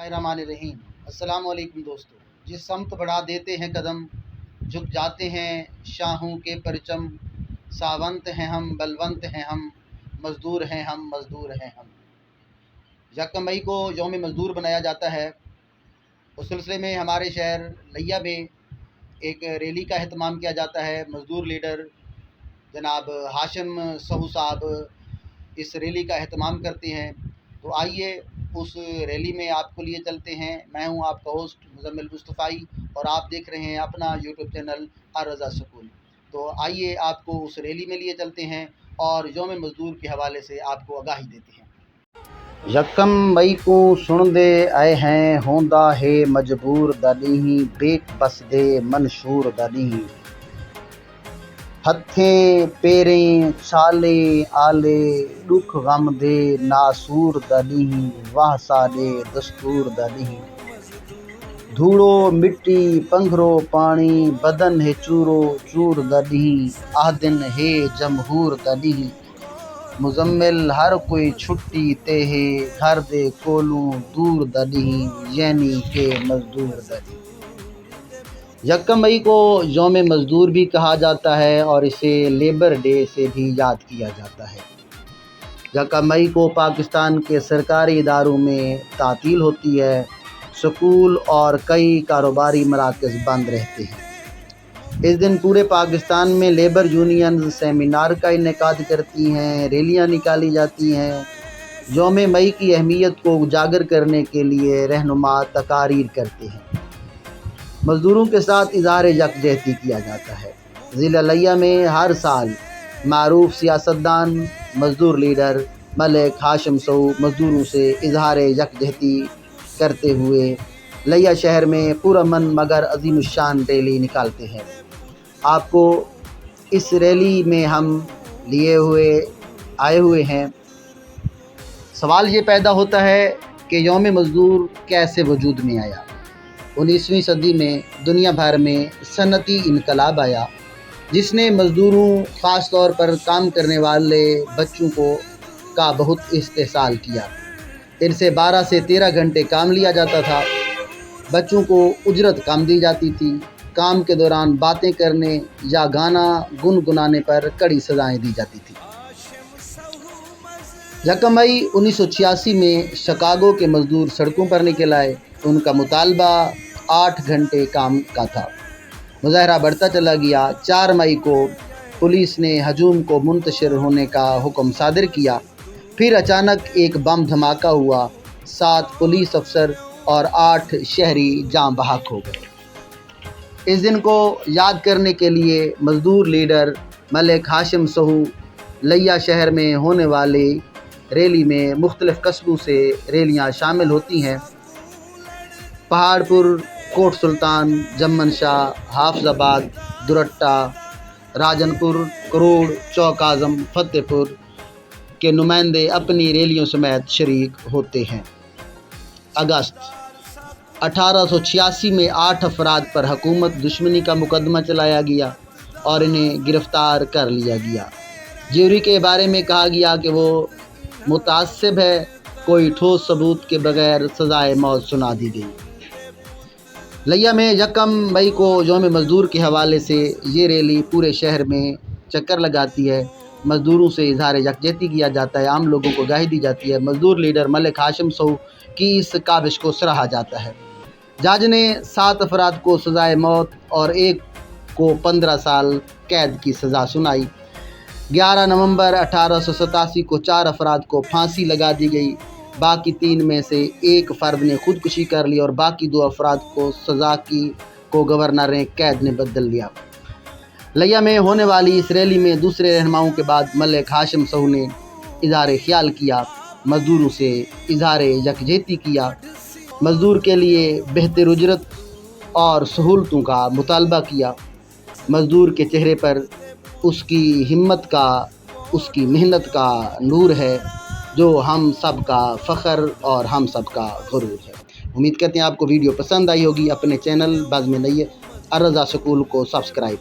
बिस्मिल्लाहिर्रहमानिर्रहीम। अस्सलाम वालेकुम दोस्तों। जिस समत बढ़ा देते हैं कदम, झुक जाते हैं शाहों के परचम। सावंत हैं हम, बलवंत हैं हम, मज़दूर हैं हम, मज़दूर हैं हम। 1 मई को यौम मज़दूर बनाया जाता है। उस सिलसिले में हमारे शहर लिया में एक रैली का एहतमाम किया जाता है। मज़दूर लीडर जनाब हाशिम सहू साहब इस रैली का एहतमाम करते हैं। तो आइए उस रैली में आपको लिए चलते हैं। मैं हूं आपका होस्ट मुज़म्मिल मुस्तफ़ाई और आप देख रहे हैं अपना यूट्यूब चैनल अर्रज़ा स्कूल। तो आइए आपको उस रैली में लिए चलते हैं और यौम मज़दूर के हवाले से आपको आगाही देते हैं। 1 मई को सुन दे आए हैं होंदा है मजबूर दनी बेट बस दे मंशूर दनी। हथें पेरें छाले आले दुख गम दे नासूर दनी वाह साले दस्तूर दनी। धूड़ो मिट्टी पंघरो पानी बदन है चूरो चूर दनी आदिन है जमहूर दनी। मुजम्मिल हर कोई छुट्टी ते है घर दे कोलू दूर दनी यानी के मजदूर दनी। 1 मई को यौम मज़दूर भी कहा जाता है और इसे लेबर डे से भी याद किया जाता है। 1 मई को पाकिस्तान के सरकारी इदारों में तातील होती है। स्कूल और कई कारोबारी मराकज़ बंद रहते हैं। इस दिन पूरे पाकिस्तान में लेबर यूनियन सेमिनार का इनेकाद करती हैं, रैलियाँ निकाली जाती हैं। यौम मई की अहमियत को उजागर करने के लिए रहनुमा तकारीर करते हैं। मज़दूरों के साथ इज़हार यकजहती किया जाता है। ज़िला लिया में हर साल मारूफ सियासतदान मज़दूर लीडर मलिक हाशिम सहू मज़दूरों से इज़हार यकजहती करते हुए लिया शहर में पुरअमन मगर अज़ीमुश्शान रैली निकालते हैं। आपको इस रैली में हम आए हुए हैं। सवाल ये पैदा होता है कि यौम मज़दूर कैसे वजूद में आया। 19वीं सदी में दुनिया भर में सनती इनकलाब आया जिसने मज़दूरों ख़ास तौर पर काम करने वाले बच्चों का बहुत इस्तेहसाल किया। इनसे 12 से 13 घंटे काम लिया जाता था। बच्चों को उजरत कम दी जाती थी। काम के दौरान बातें करने या गाना गुनगुनाने पर कड़ी सज़ाएं दी जाती थी। 1 मई 1986 में शिकागो के मज़दूर सड़कों पर निकल आए। उनका मुतालबा 8 घंटे काम का था। मुज़ाहरा बढ़ता चला गया। 4 मई को पुलिस ने हजूम को मुंतशिर होने का हुक्म सादिर किया। फिर अचानक एक बम धमाका हुआ। 7 पुलिस अफसर और 8 शहरी जाँ बहक हो गए। इस दिन को याद करने के लिए मज़दूर लीडर मलिक हाशिम सहू लिया शहर में होने वाली रैली में मुख्तलिफ़ कस्बों से रैलियाँ शामिल होती हैं। पहाड़पुर, कोट सुल्तान, जमन शाह, हाफजाबाद, दुरट्टा, राजनपुर, करोड़, चौक आज़म, फतेहपुर के नुमाइंदे अपनी रैलियों समेत शरीक होते हैं। अगस्त 1886 में 8 अफराद पर हुकूमत दुश्मनी का मुकदमा चलाया गया और इन्हें गिरफ़्तार कर लिया गया। ज्यूरी के बारे में कहा गया कि वो मुतासिब है। कोई ठोस सबूत के बगैर सज़ाए मौत सुना दी गई। लिया में 1 मई को यौम मज़दूर के हवाले से ये रैली पूरे शहर में चक्कर लगाती है। मज़दूरों से इज़हार यकजहती किया जाता है। आम लोगों को आगाही दी जाती है। मज़दूर लीडर मलिक हाशिम सहू की इस काविश को सराहा जाता है। जज ने 7 अफराद को सज़ाए मौत और 1 को 15 साल कैद की सज़ा सुनाई। 11 नवंबर 1887 को 4 अफराद को फांसी लगा दी गई। बाकी 3 में से 1 फ़र्द ने खुदकुशी कर ली और बाकी 2 अफराद को सज़ा को गवर्नर ने कैद ने बदल दिया। लिया में होने वाली इस रैली में दूसरे रहनुमाओं के बाद मलिक हाशिम सहू ने इज़हार ख्याल किया। मज़दूरों से इज़हार यकजहती किया। मज़दूर के लिए बेहतर उजरत और सहूलतों का मुतालबा किया। मज़दूर के चेहरे पर उसकी हिम्मत का, उसकी मेहनत का नूर है जो हम सब का फ़ख्र और हम सब का गुरूर है। उम्मीद करते हैं आपको वीडियो पसंद आई होगी। अपने चैनल बाज़ में नई अर्रज़ा स्कूल को सब्सक्राइब करें।